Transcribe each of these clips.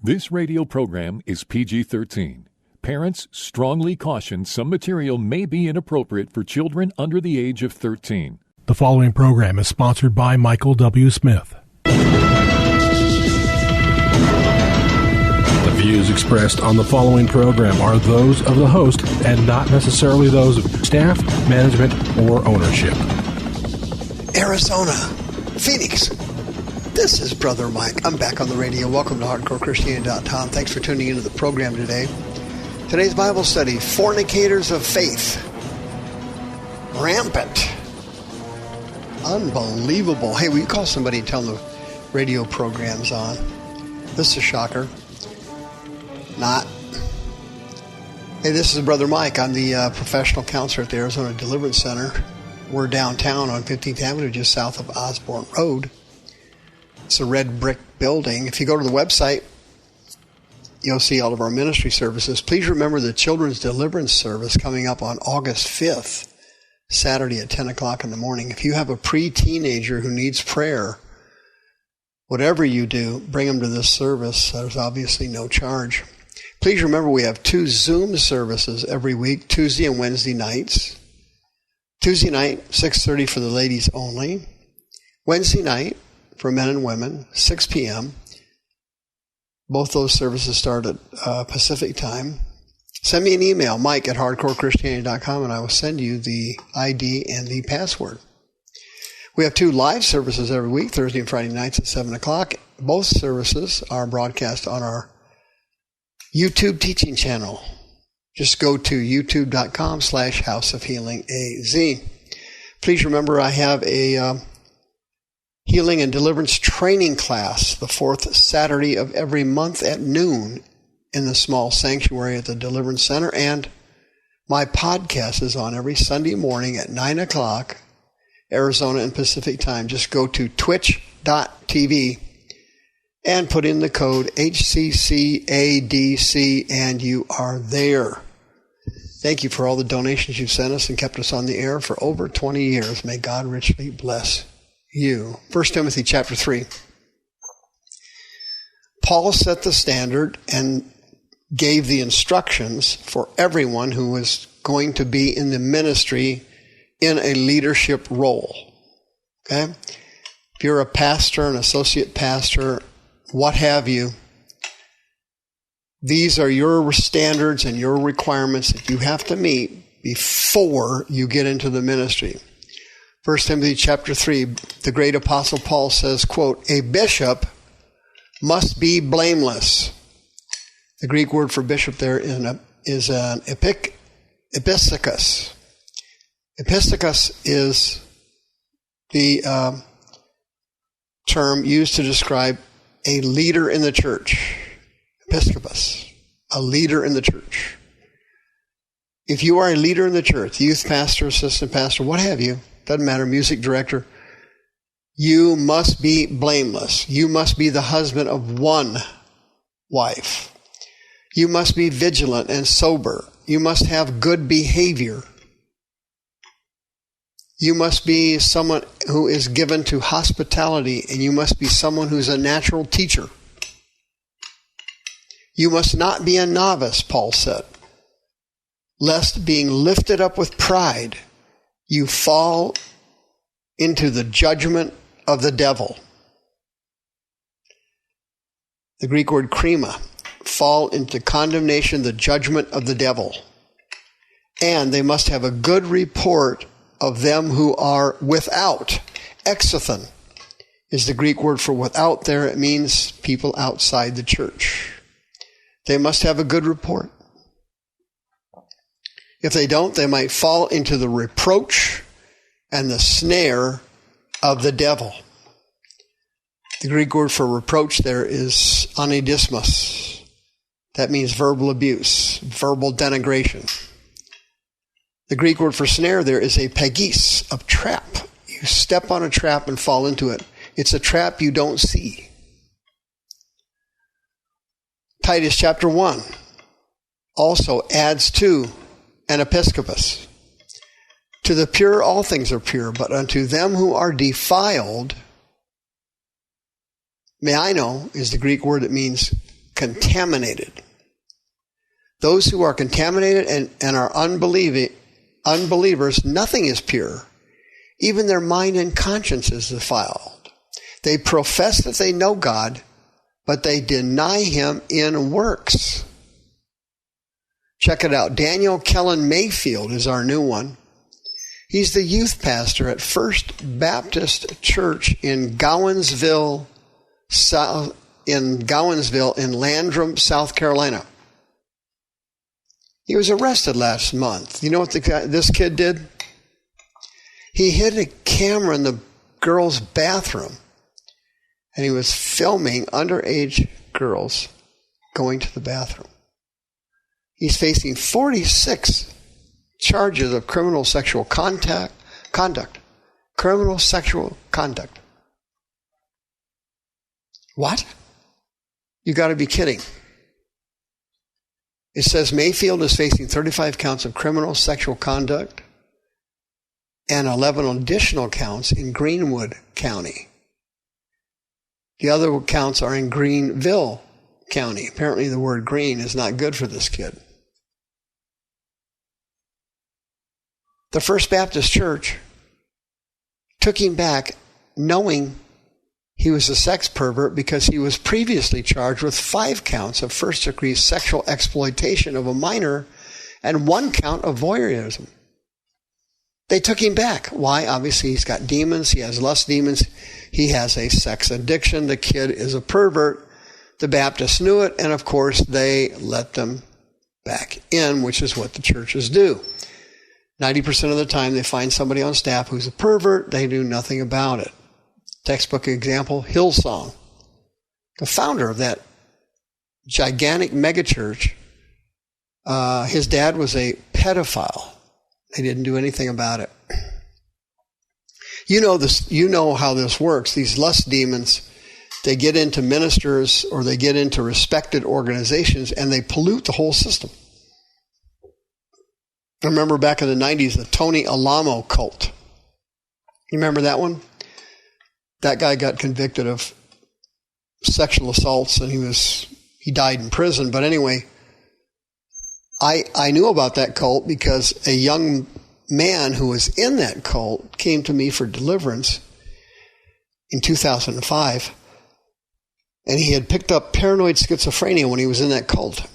This radio program is PG-13. Parents strongly caution some material may be inappropriate for children under the age of 13. The following program is sponsored by Michael W. Smith. The views expressed on the following program are those of the host and not necessarily those of staff, management, or ownership. Arizona, Phoenix. This is Brother Mike. I'm back on the radio. Welcome to HardcoreChristianity.com. Thanks for tuning into the program today. Today's Bible study, Fornicators of Faith. Rampant. Unbelievable. Hey, will you call somebody and tell them the radio program's on? This is a shocker. Not. Hey, this is Brother Mike. I'm the professional counselor at the Arizona Deliverance Center. We're downtown on 15th Avenue, just south of Osborne Road. It's a red brick building. If you go to the website, you'll see all of our ministry services. Please remember the Children's Deliverance Service coming up on August 5th, Saturday at 10 o'clock in the morning. If you have a pre-teenager who needs prayer, whatever you do, bring them to this service. There's obviously no charge. Please remember we have 2 Zoom services every week, Tuesday and Wednesday nights. Tuesday night, 6:30 for the ladies only. Wednesday night, for men and women, 6 p.m. Both those services start at Pacific time. Send me an email, Mike at hardcorechristianity.com, and I will send you the ID and the password. We have 2 live services every week, Thursday and Friday nights at 7 o'clock. Both services are broadcast on our YouTube teaching channel. Just go to youtube.com/House of Healing AZ. Please remember I have a Healing and Deliverance Training class the 4th Saturday of every month at noon in the small sanctuary at the Deliverance Center. And my podcast is on every Sunday morning at 9 o'clock, Arizona and Pacific time. Just go to twitch.tv and put in the code HCCADC and you are there. Thank you for all the donations you've sent us and kept us on the air for over 20 years. May God richly bless you. 1 Timothy chapter 3. Paul set the standard and gave the instructions for everyone who was going to be in the ministry in a leadership role. Okay? If you're a pastor, an associate pastor, what have you, these are your standards and your requirements that you have to meet before you get into the ministry. 1 Timothy chapter 3, the great apostle Paul says, quote, a bishop must be blameless. The Greek word for bishop there is an episkopos. Episkopos is the term used to describe a leader in the church. Episkopos, a leader in the church. If you are a leader in the church, youth pastor, assistant pastor, what have you, doesn't matter, music director, you must be blameless. You must be the husband of one wife. You must be vigilant and sober. You must have good behavior. You must be someone who is given to hospitality, and you must be someone who's a natural teacher. You must not be a novice, Paul said, lest being lifted up with pride, you fall into the judgment of the devil. The Greek word krima, fall into condemnation, the judgment of the devil. And they must have a good report of them who are without. Exothen is the Greek word for without there. It means people outside the church. They must have a good report. If they don't, they might fall into the reproach and the snare of the devil. The Greek word for reproach there is anidismos. That means verbal abuse, verbal denigration. The Greek word for snare there is a pagis, a trap. You step on a trap and fall into it. It's a trap you don't see. Titus chapter 1 also adds to an episkopos. To the pure all things are pure, but unto them who are defiled, meino is the Greek word that means contaminated. Those who are contaminated and are unbelievers, nothing is pure. Even their mind and conscience is defiled. They profess that they know God, but they deny Him in works. Check it out. Daniel Kellen Mayfield is our new one. He's the youth pastor at First Baptist Church in Gowensville, in Landrum, South Carolina. He was arrested last month. You know what this kid did? He hid a camera in the girls' bathroom, and he was filming underage girls going to the bathroom. He's facing 46 charges of criminal sexual conduct. Criminal sexual conduct. What? You got to be kidding. It says Mayfield is facing 35 counts of criminal sexual conduct and 11 additional counts in Greenwood County. The other counts are in Greenville County. Apparently the word green is not good for this kid. The First Baptist Church took him back knowing he was a sex pervert because he was previously charged with 5 counts of first-degree sexual exploitation of a minor and 1 count of voyeurism. They took him back. Why? Obviously, he's got demons. He has lust demons. He has a sex addiction. The kid is a pervert. The Baptists knew it, and of course, they let them back in, which is what the churches do. 90% of the time, they find somebody on staff who's a pervert. They do nothing about it. Textbook example, Hillsong. The founder of that gigantic megachurch, his dad was a pedophile. They didn't do anything about it. You know this. You know how this works. These lust demons, they get into ministers or they get into respected organizations and they pollute the whole system. I remember back in the 90s, the Tony Alamo cult. You remember that one? That guy got convicted of sexual assaults and he died in prison. But anyway, I knew about that cult because a young man who was in that cult came to me for deliverance in 2005. And he had picked up paranoid schizophrenia when he was in that cult.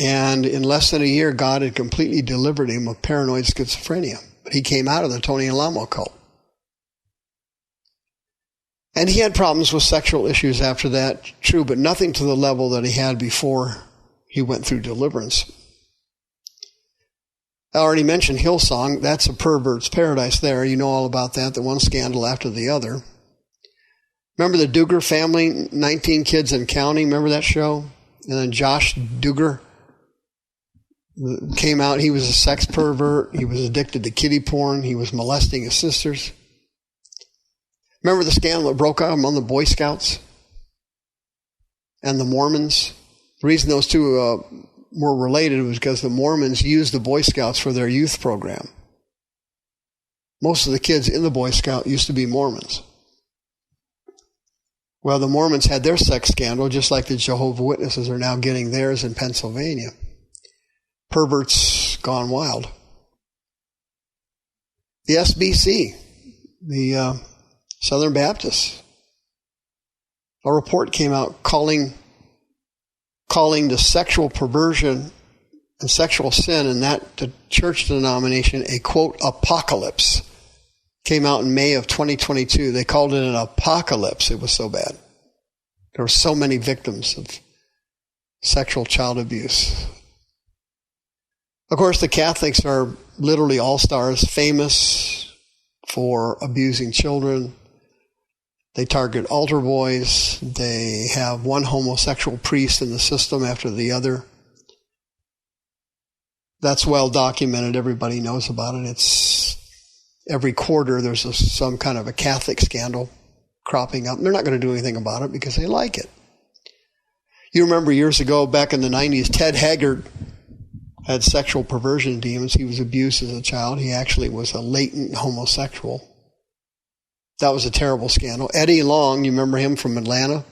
And in less than a year, God had completely delivered him of paranoid schizophrenia. But he came out of the Tony Alamo cult. And he had problems with sexual issues after that, true, but nothing to the level that he had before he went through deliverance. I already mentioned Hillsong. That's a pervert's paradise there. You know all about that, the one scandal after the other. Remember the Duggar family, 19 kids and counting? Remember that show? And then Josh Duggar came out. He was a sex pervert. He was addicted to kiddie porn. He was molesting his sisters. Remember the scandal that broke out among the Boy Scouts and the Mormons? The reason those two were related was because the Mormons used the Boy Scouts for their youth program. Most of the kids in the Boy Scout used to be Mormons. Well, the Mormons had their sex scandal, just like the Jehovah's Witnesses are now getting theirs in Pennsylvania. Perverts gone wild. The SBC, the Southern Baptists, a report came out calling the sexual perversion and sexual sin in the church denomination a, quote, apocalypse. Came out in May of 2022. They called it an apocalypse. It was so bad. There were so many victims of sexual child abuse. Of course, the Catholics are literally all-stars, famous for abusing children. They target altar boys. They have one homosexual priest in the system after the other. That's well documented. Everybody knows about it. It's every quarter there's some kind of a Catholic scandal cropping up. They're not going to do anything about it because they like it. You remember years ago, back in the 90s, Ted Haggard had sexual perversion demons. He was abused as a child. He actually was a latent homosexual. That was a terrible scandal. Eddie Long, you remember him from Atlanta?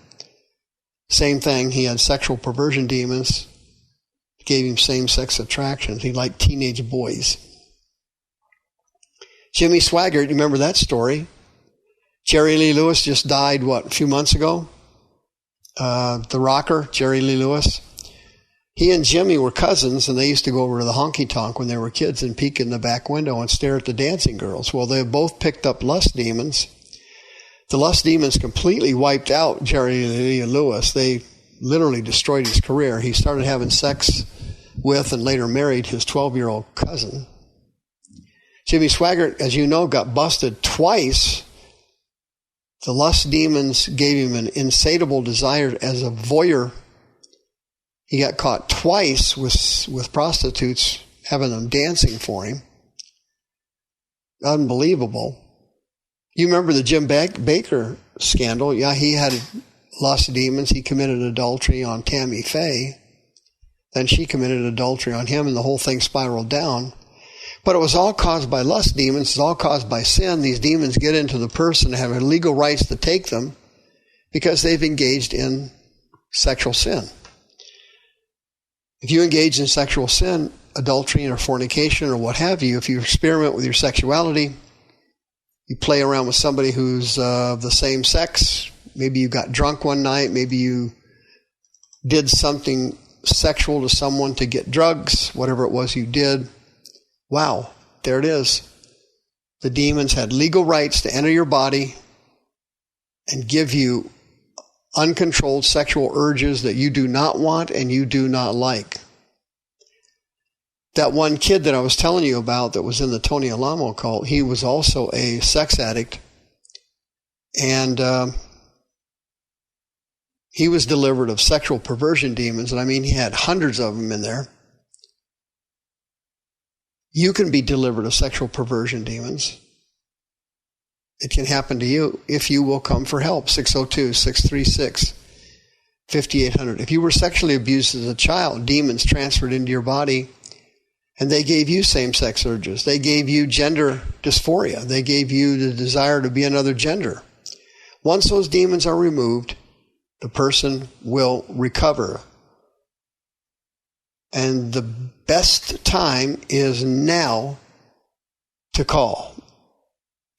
Same thing. He had sexual perversion demons. Gave him same-sex attractions. He liked teenage boys. Jimmy Swaggart, you remember that story? Jerry Lee Lewis just died, a few months ago? The rocker, Jerry Lee Lewis. He and Jimmy were cousins, and they used to go over to the honky-tonk when they were kids and peek in the back window and stare at the dancing girls. Well, they both picked up lust demons. The lust demons completely wiped out Jerry Lee Lewis. They literally destroyed his career. He started having sex with and later married his 12-year-old cousin. Jimmy Swaggart, as you know, got busted twice. The lust demons gave him an insatiable desire as a voyeur. He got caught twice with prostitutes having them dancing for him. Unbelievable. You remember the Jim Baker scandal? Yeah, he had lust demons. He committed adultery on Tammy Faye. Then she committed adultery on him, and the whole thing spiraled down. But it was all caused by lust demons. It's all caused by sin. These demons get into the person and have legal rights to take them because they've engaged in sexual sin. If you engage in sexual sin, adultery or fornication or what have you, if you experiment with your sexuality, you play around with somebody who's the same sex, maybe you got drunk one night, maybe you did something sexual to someone to get drugs, whatever it was you did. Wow, there it is. The demons had legal rights to enter your body and give you uncontrolled sexual urges that you do not want and you do not like. That one kid that I was telling you about that was in the Tony Alamo cult, he was also a sex addict. And he was delivered of sexual perversion demons. And I mean, he had hundreds of them in there. You can be delivered of sexual perversion demons. It can happen to you if you will come for help. 602-636-5800. If you were sexually abused as a child, demons transferred into your body, and they gave you same-sex urges. They gave you gender dysphoria. They gave you the desire to be another gender. Once those demons are removed, the person will recover. And the best time is now to call.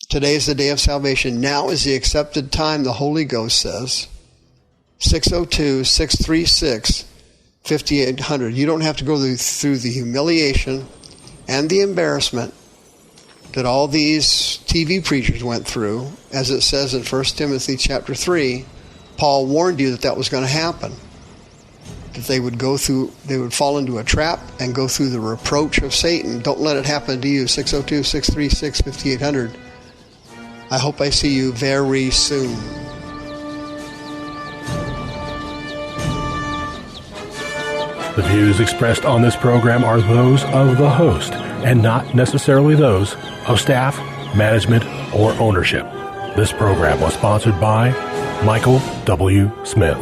Today is the day of salvation. Now is the accepted time, the Holy Ghost says. 602-636-5800. You don't have to go through the humiliation and the embarrassment that all these TV preachers went through. As it says in 1 Timothy chapter 3, Paul warned you that was going to happen. That they would fall into a trap and go through the reproach of Satan. Don't let it happen to you. 602-636-5800. I hope I see you very soon. The views expressed on this program are those of the host and not necessarily those of staff, management, or ownership. This program was sponsored by Michael W. Smith.